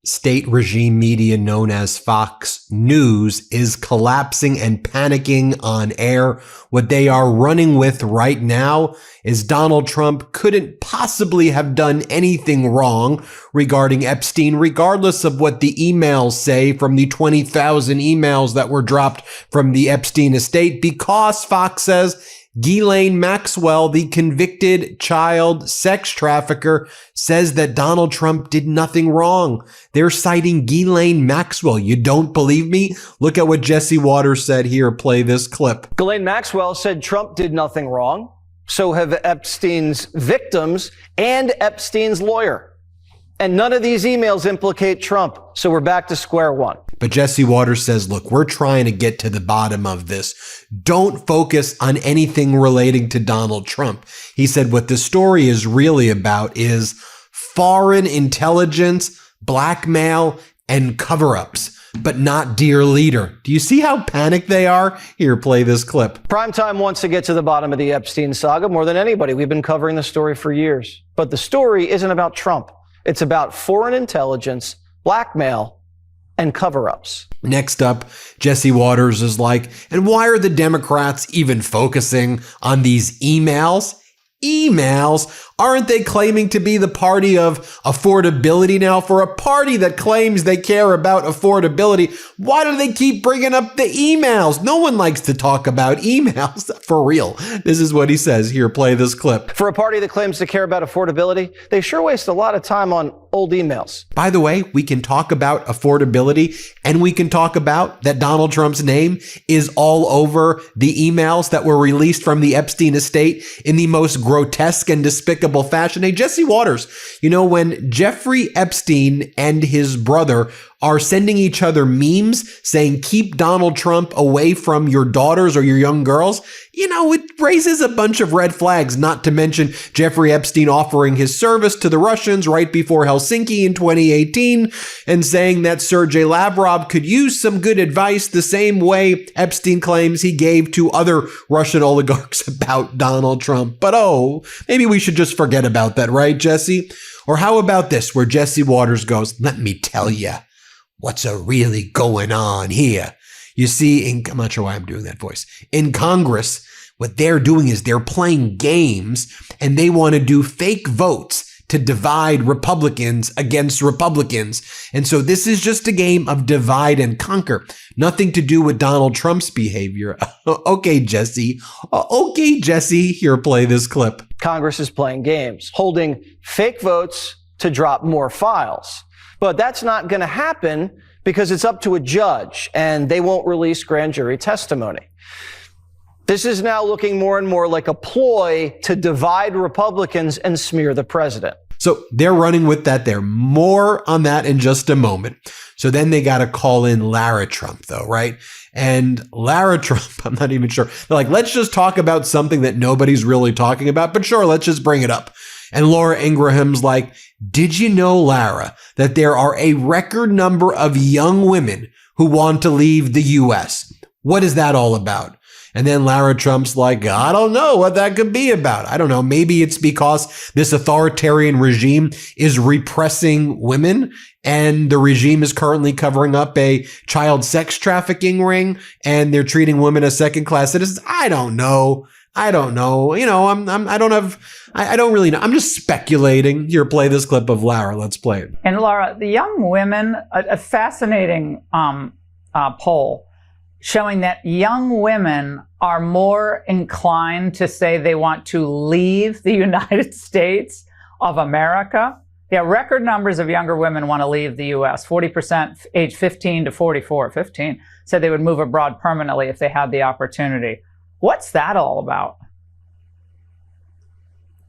state regime media known as Fox News is collapsing and panicking on air. What they are running with right now is Donald Trump couldn't possibly have done anything wrong regarding Epstein, regardless of what the emails say from the 20,000 emails that were dropped from the Epstein estate, because Fox says Ghislaine Maxwell, the convicted child sex trafficker, says that Donald Trump did nothing wrong. They're citing Ghislaine Maxwell. You don't believe me? Look at what Jesse Waters said here. Play this clip. Ghislaine Maxwell said Trump did nothing wrong. So have Epstein's victims and Epstein's lawyer. And none of these emails implicate Trump. So we're back to square one. But Jesse Waters says, look, we're trying to get to the bottom of this. Don't focus on anything relating to Donald Trump. He said what the story is really about is foreign intelligence, blackmail, and cover-ups, but not dear leader. Do you see how panicked they are? Here, play this clip. Primetime wants to get to the bottom of the Epstein saga more than anybody. We've been covering the story for years. But the story isn't about Trump. It's about foreign intelligence, blackmail, and cover-ups. Next up, Jesse Waters is like, and why are the Democrats even focusing on these emails? Emails? Aren't they claiming to be the party of affordability now? For a party that claims they care about affordability, why do they keep bringing up the emails? No one likes to talk about emails. For real. This is what he says. Here, play this clip. For a party that claims to care about affordability, they sure waste a lot of time on old emails. By the way, we can talk about affordability, and we can talk about that Donald Trump's name is all over the emails that were released from the Epstein estate in the most grotesque and despicable fashion. Hey, Jesse Waters, you know, when Jeffrey Epstein and his brother are sending each other memes saying, keep Donald Trump away from your daughters or your young girls, you know, it raises a bunch of red flags, not to mention Jeffrey Epstein offering his service to the Russians right before Helsinki in 2018 and saying that Sergei Lavrov could use some good advice the same way Epstein claims he gave to other Russian oligarchs about Donald Trump. But oh, maybe we should just forget about that, right, Jesse? Or how about this, where Jesse Waters goes, let me tell you what's really going on here. You see, I'm not sure why I'm doing that voice. In Congress, what they're doing is they're playing games, and they want to do fake votes to divide Republicans against Republicans. And so this is just a game of divide and conquer. Nothing to do with Donald Trump's behavior. Okay, Jesse. Here, play this clip. Congress is playing games, holding fake votes to drop more files. But that's not going to happen because it's up to a judge, and they won't release grand jury testimony. This is now looking more and more like a ploy to divide Republicans and smear the president. So they're running with that there. More on that in just a moment. So then they got to call in Lara Trump, though, right? And Lara Trump, I'm not even sure. They're like, let's just talk about something that nobody's really talking about. But sure, let's just bring it up. And Laura Ingraham's like, did you know, Lara, that there are a record number of young women who want to leave the U.S.? What is that all about? And then Lara Trump's like, I don't know what that could be about. I don't know. Maybe it's because this authoritarian regime is repressing women, and the regime is currently covering up a child sex trafficking ring, and they're treating women as second-class citizens. I don't know. You know, I don't really know. I'm just speculating. Here, play this clip of Lara. Let's play it. And Laura, the young women, a fascinating poll showing that young women are more inclined to say they want to leave the United States of America. Yeah, record numbers of younger women want to leave the U.S. 40% age 15 to 44. 15 said they would move abroad permanently if they had the opportunity. What's that all about?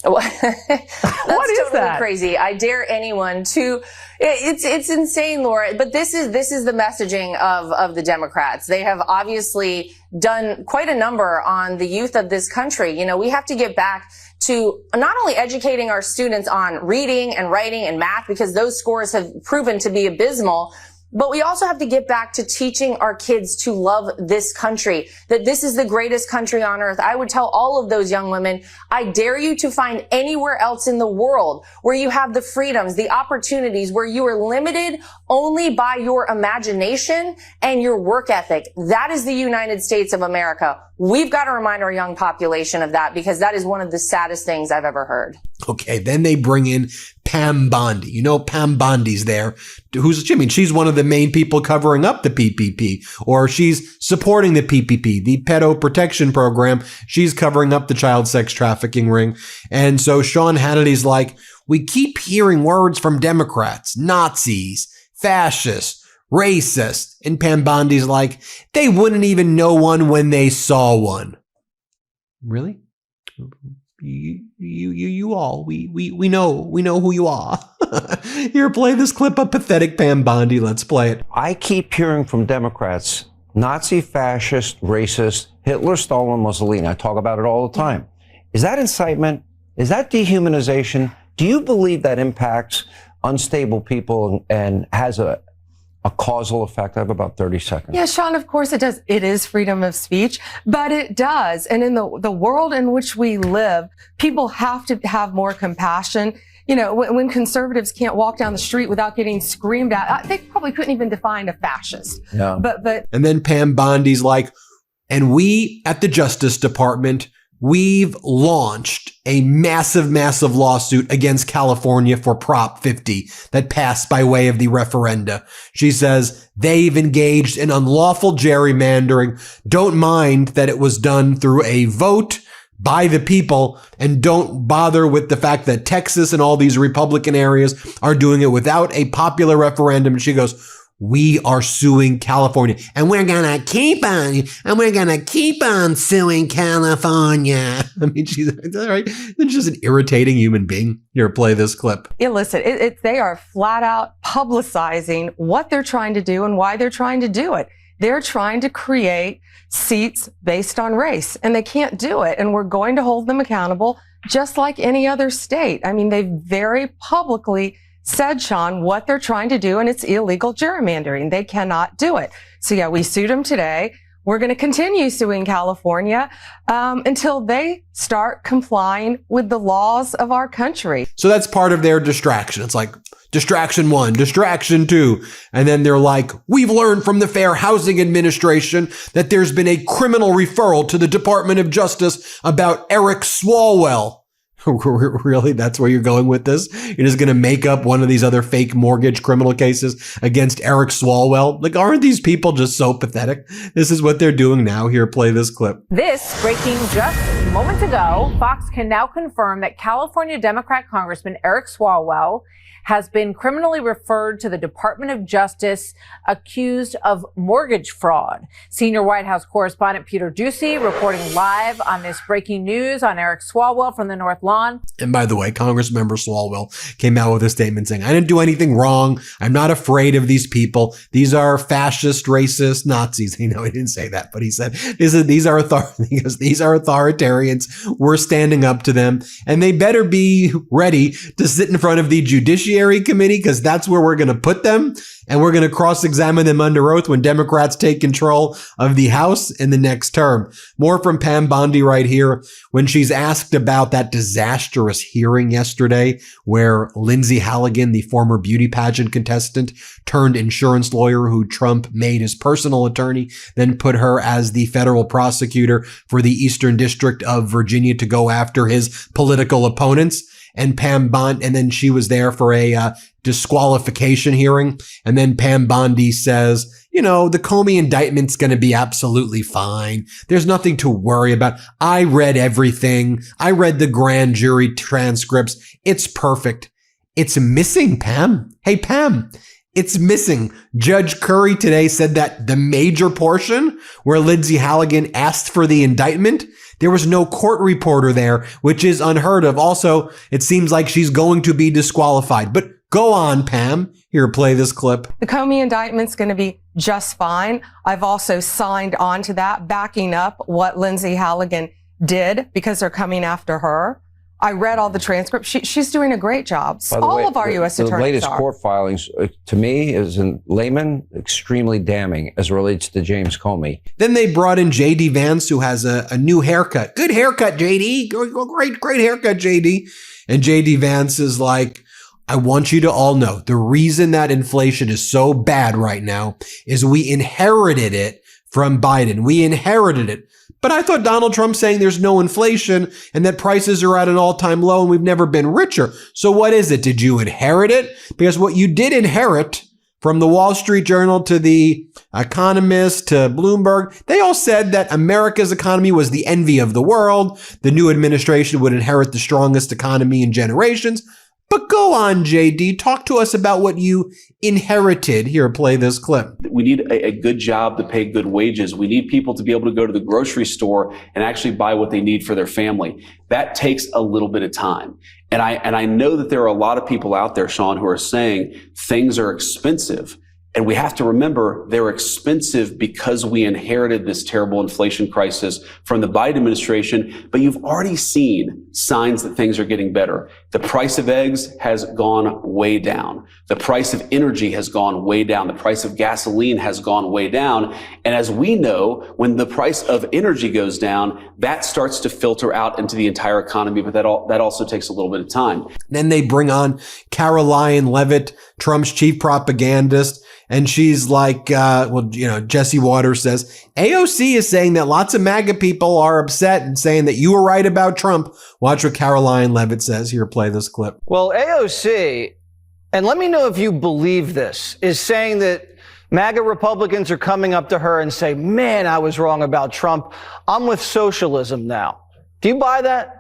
That's what is totally that? Crazy. I dare anyone to. It's insane, Laura. But this is the messaging of the Democrats. They have obviously done quite a number on the youth of this country. You know, we have to get back to not only educating our students on reading and writing and math, because those scores have proven to be abysmal, But we also have to get back to teaching our kids to love this country, that this is the greatest country on earth. I would tell all of those young women, I dare you to find anywhere else in the world where you have the freedoms, the opportunities, where you are limited only by your imagination and your work ethic. That is the United States of America. We've got to remind our young population of that, because that is one of the saddest things I've ever heard. Okay, then they bring in Pam Bondi. You know, Pam Bondi's there. She's one of the main people covering up the PPP, or she's supporting the PPP, the Pedo Protection Program. She's covering up the child sex trafficking ring. And so Sean Hannity's like, we keep hearing words from Democrats, Nazis, fascists, racist. And Pam Bondi's like, they wouldn't even know one when they saw one. Really? You all, we know who you are. Here, play this clip of pathetic Pam Bondi. Let's play it. I keep hearing from Democrats, Nazi, fascist, racist, Hitler, Stalin, Mussolini. I talk about it all the time. Is that incitement? Is that dehumanization? Do you believe that impacts unstable people and has a causal effect? I have about 30 seconds. Yeah, Sean, of course it does. It is freedom of speech, but it does. And in the world in which we live, people have to have more compassion. You know, when conservatives can't walk down the street without getting screamed at, they probably couldn't even define a fascist. No. But And then Pam Bondi's like, and we at the Justice Department, we've launched a massive lawsuit against California for Prop 50 that passed by way of the referenda. She says they've engaged in unlawful gerrymandering. Don't mind that it was done through a vote by the people, and don't bother with the fact that Texas and all these Republican areas are doing it without a popular referendum. And she goes, we are suing California, and we're gonna keep on suing California. I mean, she's right. She's just an irritating human being. Here, play this clip. listen, they are flat out publicizing what they're trying to do and why they're trying to do it. They're trying to create seats based on race, and they can't do it. And we're going to hold them accountable just like any other state. I mean, they very publicly said, Sean, what they're trying to do, and it's illegal gerrymandering. They cannot do it. So yeah, we sued them today. We're going to continue suing California until they start complying with the laws of our country. So that's part of their distraction. It's like distraction 1, distraction 2. And then they're like, we've learned from the Fair Housing Administration that there's been a criminal referral to the Department of Justice about Eric Swalwell. Really? That's where you're going with this? You're just going to make up one of these other fake mortgage criminal cases against Eric Swalwell? Like, aren't these people just so pathetic? This is what they're doing now. Here, play this clip. This breaking just moments ago. Fox can now confirm that California Democrat Congressman Eric Swalwell has been criminally referred to the Department of Justice, accused of mortgage fraud. Senior White House correspondent Peter Doocy reporting live on this breaking news on Eric Swalwell from the North Lawn. And by the way, Congressmember Swalwell came out with a statement saying, I didn't do anything wrong. I'm not afraid of these people. These are fascist, racist, Nazis. You know, he didn't say that, but he said, these are authoritarians. We're standing up to them, and they better be ready to sit in front of the Judiciary Committee, because that's where we're going to put them, and we're going to cross-examine them under oath when Democrats take control of the House in the next term. More from Pam Bondi right here when she's asked about that disastrous hearing yesterday where Lindsay Halligan, the former beauty pageant contestant turned insurance lawyer who Trump made his personal attorney, then put her as the federal prosecutor for the Eastern District of Virginia to go after his political opponents. And Pam Bondi, and then she was there for a disqualification hearing. And then Pam Bondi says, you know, the Comey indictment's going to be absolutely fine. There's nothing to worry about. I read everything. I read the grand jury transcripts. It's perfect. It's missing, Pam. Hey, Pam, it's missing. Judge Curry today said that the major portion where Lindsay Halligan asked for the indictment, there was no court reporter there, which is unheard of. Also, it seems like she's going to be disqualified. But go on, Pam. Here, play this clip. The Comey indictment's going to be just fine. I've also signed on to that, backing up what Lindsay Halligan did because they're coming after her. I read all the transcripts. She's doing a great job. All of our U.S. attorneys are. The latest court filings, to me, is in layman, extremely damning as it relates to James Comey. Then they brought in J.D. Vance, who has a new haircut. Good haircut, J.D. Great haircut, J.D. And J.D. Vance is like, I want you to all know the reason that inflation is so bad right now is we inherited it from Biden. We inherited it. But I thought Donald Trump saying there's no inflation and that prices are at an all-time low and we've never been richer. So what is it? Did you inherit it? Because what you did inherit, from the Wall Street Journal to the Economist to Bloomberg, they all said that America's economy was the envy of the world. The new administration would inherit the strongest economy in generations. But go on, JD, talk to us about what you inherited. Here, play this clip. We need a good job to pay good wages. We need people to be able to go to the grocery store and actually buy what they need for their family. That takes a little bit of time. And I know that there are a lot of people out there, Sean, who are saying things are expensive. And we have to remember they're expensive because we inherited this terrible inflation crisis from the Biden administration. But you've already seen signs that things are getting better. The price of eggs has gone way down. The price of energy has gone way down. The price of gasoline has gone way down. And as we know, when the price of energy goes down, that starts to filter out into the entire economy. But that also takes a little bit of time. Then they bring on Caroline Leavitt, Trump's chief propagandist. And she's like, Jesse Waters says, AOC is saying that lots of MAGA people are upset and saying that you were right about Trump. Watch what Caroline Leavitt says. Here, play this clip. Well, AOC, and let me know if you believe this, is saying that MAGA Republicans are coming up to her and say, man, I was wrong about Trump. I'm with socialism now. Do you buy that?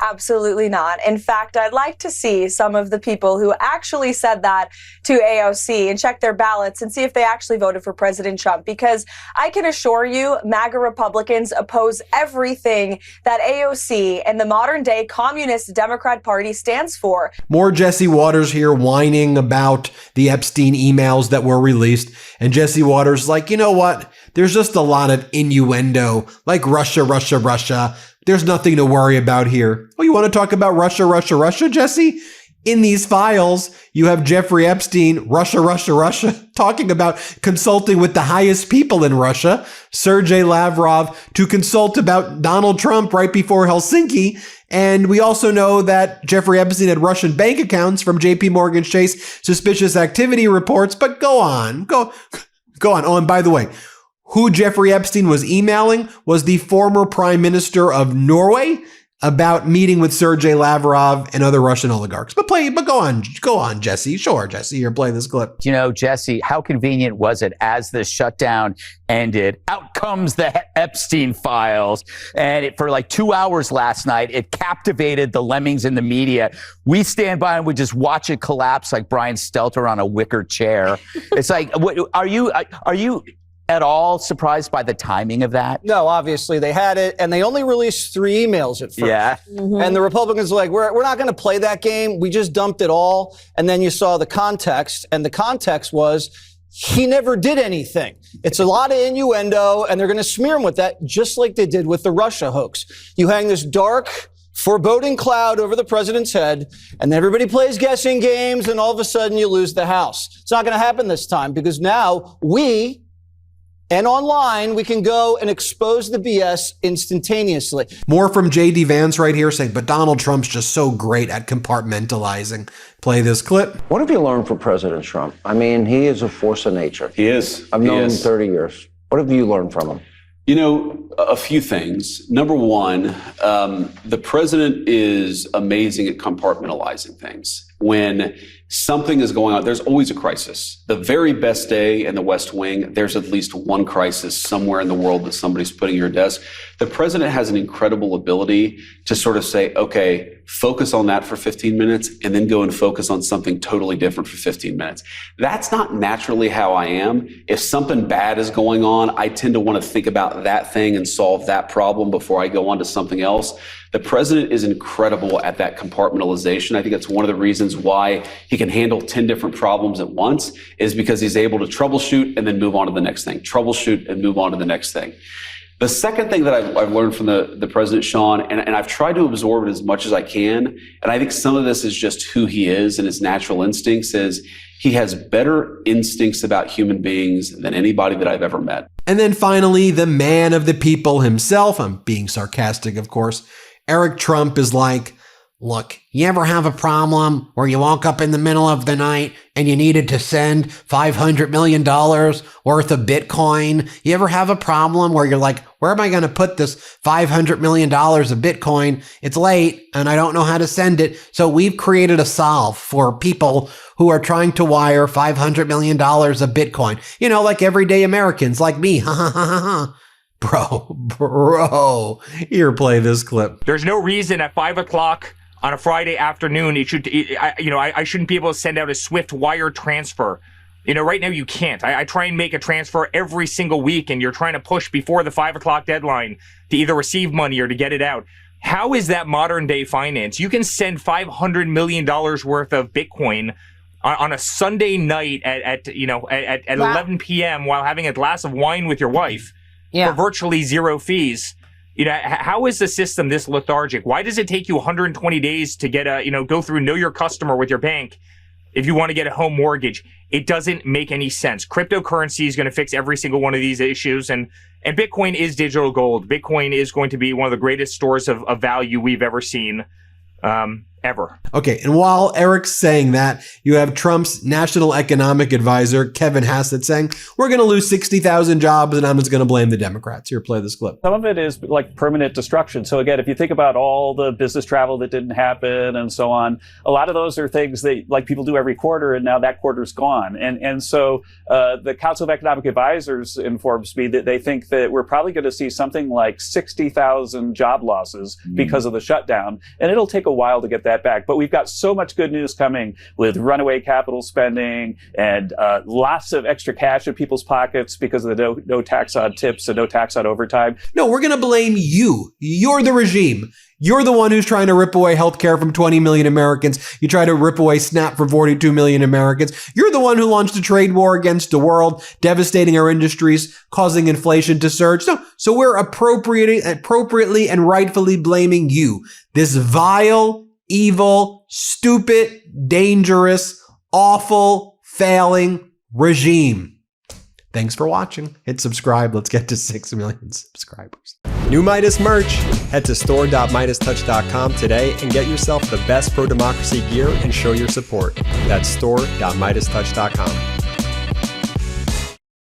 Absolutely not. In fact, I'd like to see some of the people who actually said that to AOC and check their ballots and see if they actually voted for President Trump, because I can assure you MAGA Republicans oppose everything that AOC and the modern day Communist Democrat Party stands for. More Jesse Waters here whining about the Epstein emails that were released. And Jesse Waters like, you know what? There's just a lot of innuendo, like Russia, Russia, Russia. There's nothing to worry about here. Oh, you want to talk about Russia, Russia, Russia, Jesse? In these files, you have Jeffrey Epstein, Russia, Russia, Russia, talking about consulting with the highest people in Russia, Sergei Lavrov, to consult about Donald Trump right before Helsinki. And we also know that Jeffrey Epstein had Russian bank accounts from JP Morgan Chase suspicious activity reports. But go on. Oh, and by the way, who Jeffrey Epstein was emailing was the former prime minister of Norway about meeting with Sergei Lavrov and other Russian oligarchs. But go on, Jesse. Sure, Jesse, you're playing this clip. You know, Jesse, how convenient was it as the shutdown ended? Out comes the Epstein files. And for like 2 hours last night, it captivated the lemmings in the media. We stand by and we just watch it collapse like Brian Stelter on a wicker chair. It's like, are you at all surprised by the timing of that? No, obviously they had it, and they only released 3 emails at first. Yeah. Mm-hmm. And the Republicans were like, we're not going to play that game. We just dumped it all. And then you saw the context, and the context was he never did anything. It's a lot of innuendo, and they're going to smear him with that, just like they did with the Russia hoax. You hang this dark, foreboding cloud over the president's head, and then everybody plays guessing games, and all of a sudden you lose the House. It's not going to happen this time, because now and online, we can go and expose the BS instantaneously. More from J.D. Vance right here saying, but Donald Trump's just so great at compartmentalizing. Play this clip. What have you learned from President Trump? I mean, he is a force of nature. He is. I've known him 30 years. What have you learned from him? You know, a few things. Number one, the president is amazing at compartmentalizing things. When something is going on, there's always a crisis. The very best day in the West Wing, there's at least one crisis somewhere in the world that somebody's putting at your desk. The president has an incredible ability to sort of say, okay, focus on that for 15 minutes and then go and focus on something totally different for 15 minutes. That's not naturally how I am. If something bad is going on, I tend to want to think about that thing and solve that problem before I go on to something else. The president is incredible at that compartmentalization. I think that's one of the reasons why he can handle 10 different problems at once, is because he's able to troubleshoot and then move on to the next thing, troubleshoot and move on to the next thing. The second thing that I've learned from the president, Sean, and I've tried to absorb it as much as I can, and I think some of this is just who he is and his natural instincts, is he has better instincts about human beings than anybody that I've ever met. And then finally, the man of the people himself, I'm being sarcastic, of course, Eric Trump is like, look, you ever have a problem where you woke up in the middle of the night and you needed to send $500 million worth of Bitcoin? You ever have a problem where you're like, where am I going to put this $500 million of Bitcoin? It's late and I don't know how to send it. So we've created a solve for people who are trying to wire $500 million of Bitcoin. You know, like everyday Americans like me. Ha ha ha ha ha. Bro, here, play this clip. There's no reason at 5 o'clock on a Friday afternoon, I shouldn't be able to send out a Swift wire transfer. You know, right now you can't. I try and make a transfer every single week, and you're trying to push before the 5 o'clock deadline to either receive money or to get it out. How is that modern day finance? You can send $500 million worth of Bitcoin on a Sunday night at 11 p.m. while having a glass of wine with your wife for virtually zero fees. You know, how is the system this lethargic? Why does it take you 120 days to get go through Know Your Customer with your bank if you want to get a home mortgage? It doesn't make any sense. Cryptocurrency is going to fix every single one of these issues, and Bitcoin is digital gold. Bitcoin is going to be one of the greatest stores of value we've ever seen, ever. Okay, and while Eric's saying that, you have Trump's national economic advisor, Kevin Hassett, saying, we're going to lose 60,000 jobs and I'm just going to blame the Democrats. Here, play this clip. Some of it is like permanent destruction. So again, if you think about all the business travel that didn't happen and so on, a lot of those are things that like people do every quarter, and now that quarter's gone. And so the Council of Economic Advisors informs me that they think that we're probably going to see something like 60,000 job losses because of the shutdown. And it'll take a while to get that back. But we've got so much good news coming with runaway capital spending and lots of extra cash in people's pockets because of the no tax on tips and no tax on overtime. No, we're going to blame you. You're the regime. You're the one who's trying to rip away healthcare from 20 million Americans. You try to rip away SNAP from 42 million Americans. You're the one who launched a trade war against the world, devastating our industries, causing inflation to surge. So we're appropriately and rightfully blaming you. This vile, evil, stupid, dangerous, awful, failing regime. Thanks for watching. Hit subscribe. Let's get to 6 million subscribers. New Meidas merch. Head to store.MeidasTouch.com today and get yourself the best pro-democracy gear and show your support. That's store.MeidasTouch.com.